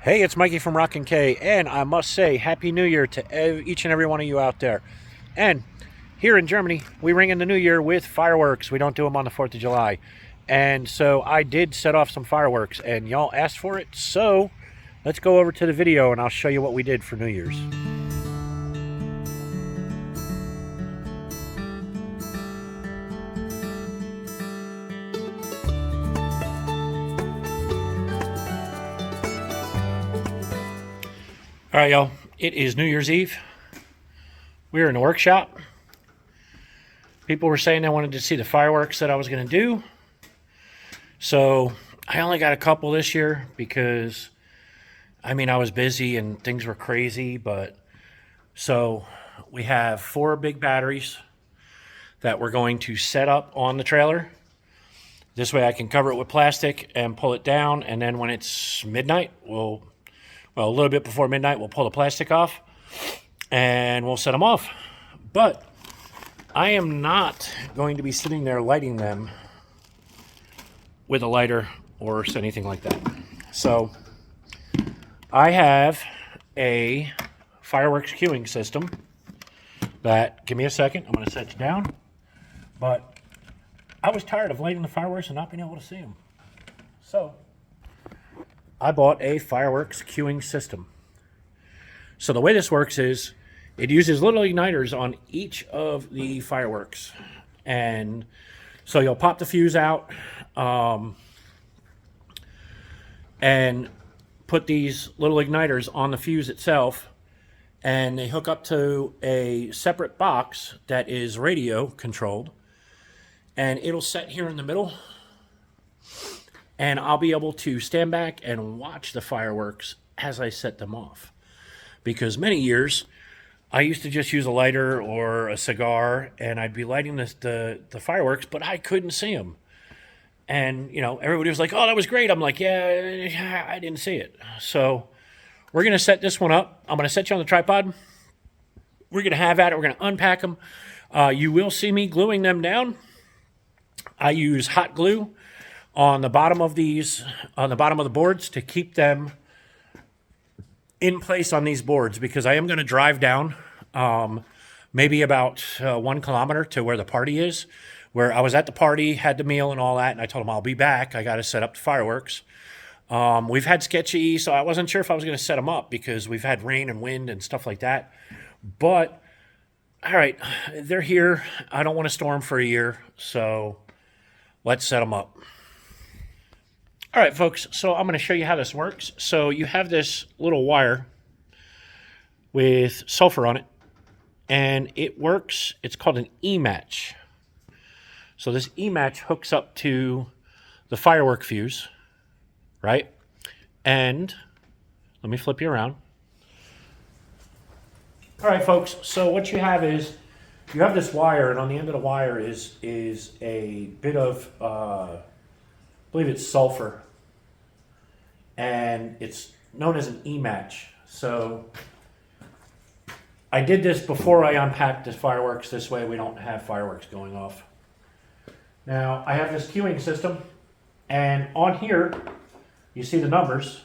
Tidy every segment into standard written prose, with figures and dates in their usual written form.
Hey, it's Mikey from Rockin' K, and I must say, Happy New Year to each and every one of you out there. And here in Germany, we ring in the New Year with fireworks. We don't do them on the 4th of July. And so I did set off some fireworks, and y'all asked for it. So let's go over to the video, and I'll show you what we did for New Year's. All right, y'all, it is New Year's Eve. We're in the workshop. People were saying they wanted to see the fireworks that I was going to do. So I only got a couple this year because, I was busy and things were crazy. But so we have 4 big batteries that we're going to set up on the trailer. This way I can cover it with plastic and pull it down. And then when it's midnight, a little bit before midnight, we'll pull the plastic off and we'll set them off. But I am not going to be sitting there lighting them with a lighter or anything like that. So I have a fireworks queuing system that, give me a second, I'm going to set you down. But I was tired of lighting the fireworks and not being able to see them. So I bought a fireworks queuing system. So the way this works is it uses little igniters on each of the fireworks. And so you'll pop the fuse out and put these little igniters on the fuse itself, and they hook up to a separate box that is radio controlled, and it'll set here in the middle. And I'll be able to stand back and watch the fireworks as I set them off. Because many years, I used to just use a lighter or a cigar, and I'd be lighting the fireworks, but I couldn't see them. And, everybody was like, oh, that was great. I'm like, yeah, I didn't see it. So we're going to set this one up. I'm going to set you on the tripod. We're going to have at it. We're going to unpack them. You will see me gluing them down. I use hot glue on the bottom of the boards to keep them in place on these boards, because I am going to drive down maybe about 1 kilometer to where the party is, where I was at the party, had the meal and all that, and I told them I'll be back. I got to set up the fireworks. We've had sketchy, so I wasn't sure if I was going to set them up because we've had rain and wind and stuff like that. But, all right, they're here. I don't want to store them for a year, so let's set them up. All right, folks, so I'm going to show you how this works. So you have this little wire with sulfur on it, and it works. It's called an E-match. So this E-match hooks up to the firework fuse, right? And let me flip you around. All right, folks, so what you have is you have this wire, and on the end of the wire is a bit of I believe it's sulfur, and it's known as an E-match. So I did this before I unpacked the fireworks. This way we don't have fireworks going off. Now I have this queuing system, and on here you see the numbers.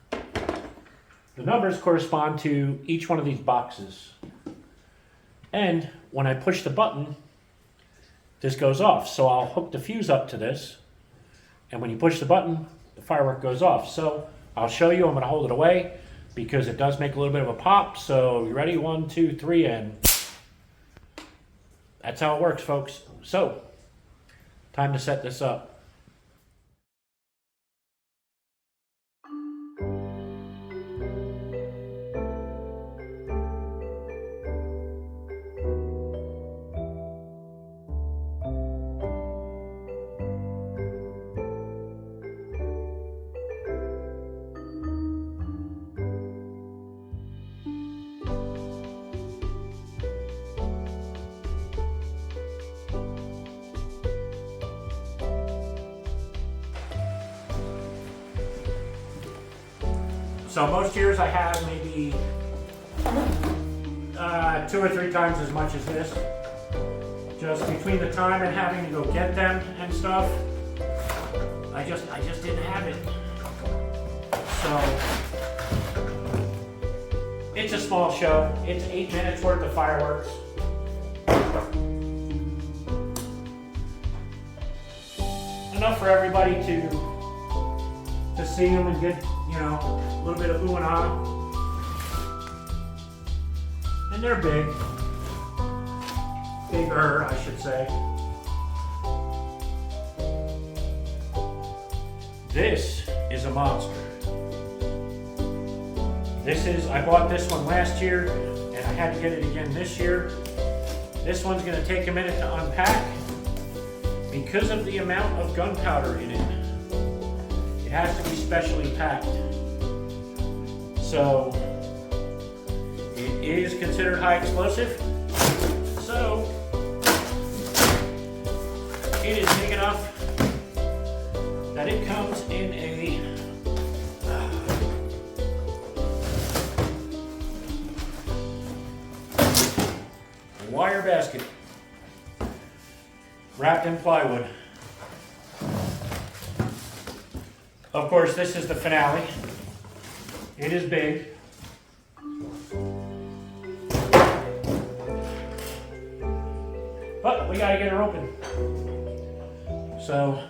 The numbers correspond to each one of these boxes. And when I push the button, this goes off. So I'll hook the fuse up to this, and when you push the button, the firework goes off. So I'll show you. I'm going to hold it away because it does make a little bit of a pop. So you ready? 1, 2, 3, and that's how it works, folks. So time to set this up. So most years I have maybe 2 or 3 times as much as this. Just between the time and having to go get them and stuff, I just didn't have it. So it's a small show. It's 8 minutes worth of fireworks. Enough for everybody to see them and get, you know, a little bit of ooh and ah. And they're big. Bigger, I should say. This is a monster. I bought this one last year and I had to get it again this year. This one's gonna take a minute to unpack because of the amount of gunpowder in it. It has to be specially packed. So it is considered high explosive. So it is big enough that it comes in a wire basket wrapped in plywood. Of course, this is the finale. It is big. But we gotta get her open. So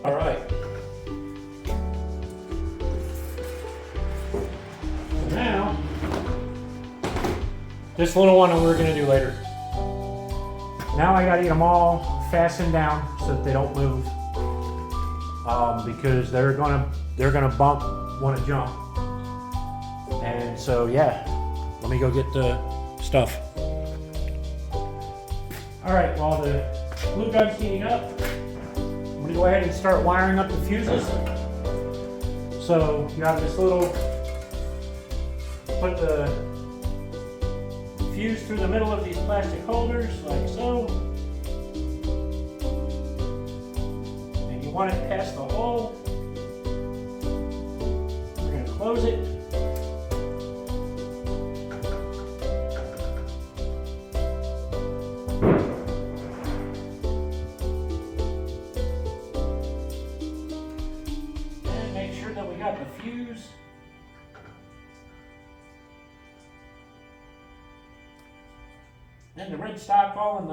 all right. So now, this little one we're going to do later. Now I got to get them all fastened down so that they don't move, because they're gonna bump, want to jump, and so yeah. Let me go get the stuff. All right. While the glue gun's heating up, I'm gonna go ahead and start wiring up the fuses. So you have this little, put the fuse through the middle of these plastic holders, like so. And you want it past the hole. We're gonna close it. The fuse. Then the red stock all in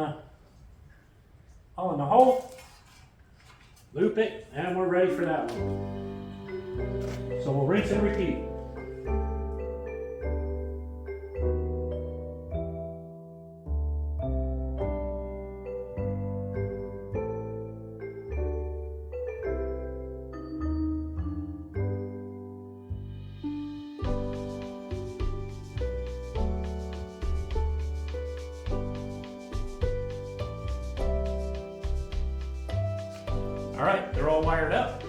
the hole. Loop it, and we're ready for that one. So we'll rinse and repeat. All right, they're all wired up.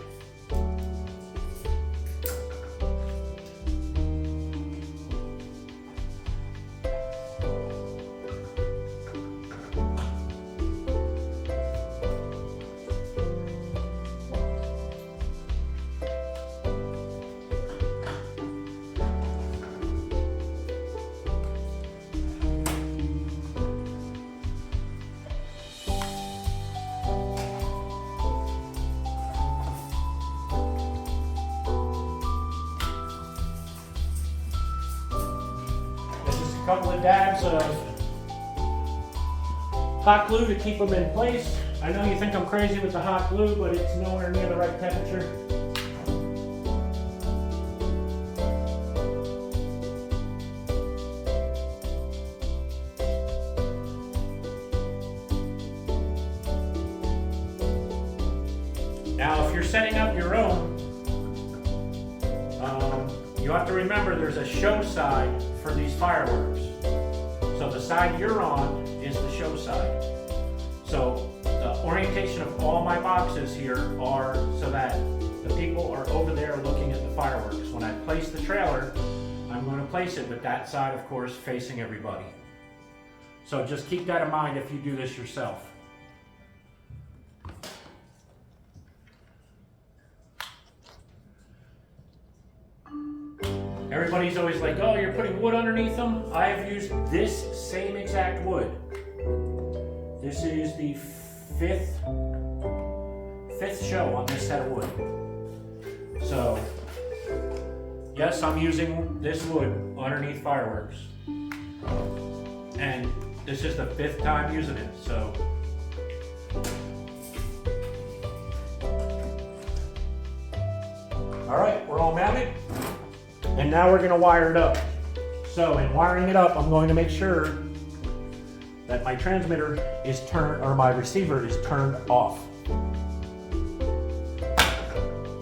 A couple of dabs of hot glue to keep them in place. I know you think I'm crazy with the hot glue, but it's nowhere near the right temperature. Now, if you're setting up your own, you have to remember there's a show side for these fireworks. So the side you're on is the show side. So the orientation of my boxes here are so that the people are over there looking at the fireworks. When I place the trailer, I'm going to place it with that side, of course, facing everybody. So just keep that in mind if you do this yourself. Everybody's always like, oh, you're putting wood underneath them. I have used this same exact wood. This is the fifth show on this set of wood. So, yes, I'm using this wood underneath fireworks. And this is the 5th time using it, so. All right, we're all mounted. And now we're gonna wire it up. So in wiring it up, I'm going to make sure that my transmitter is turned, or my receiver is turned off.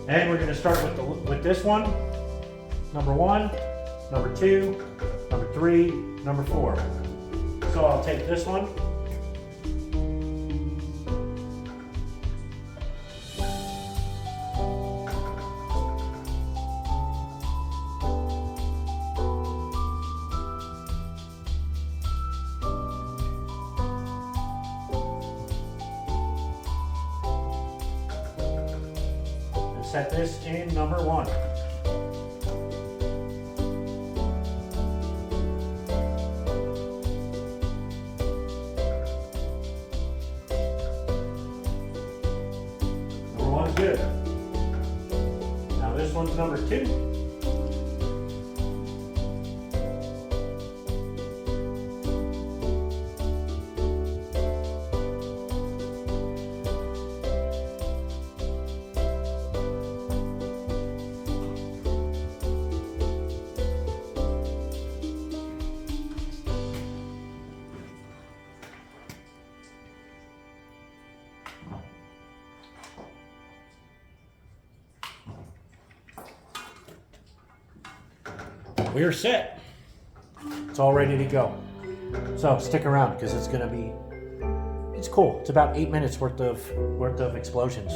And we're gonna start with this one, number 1, number 2, number 3, number 4. So I'll take this one. Set this in number 1. Number 1 is good. Now this one's number 2. We are set. It's all ready to go. So stick around because it's cool. It's about 8 minutes worth of explosions.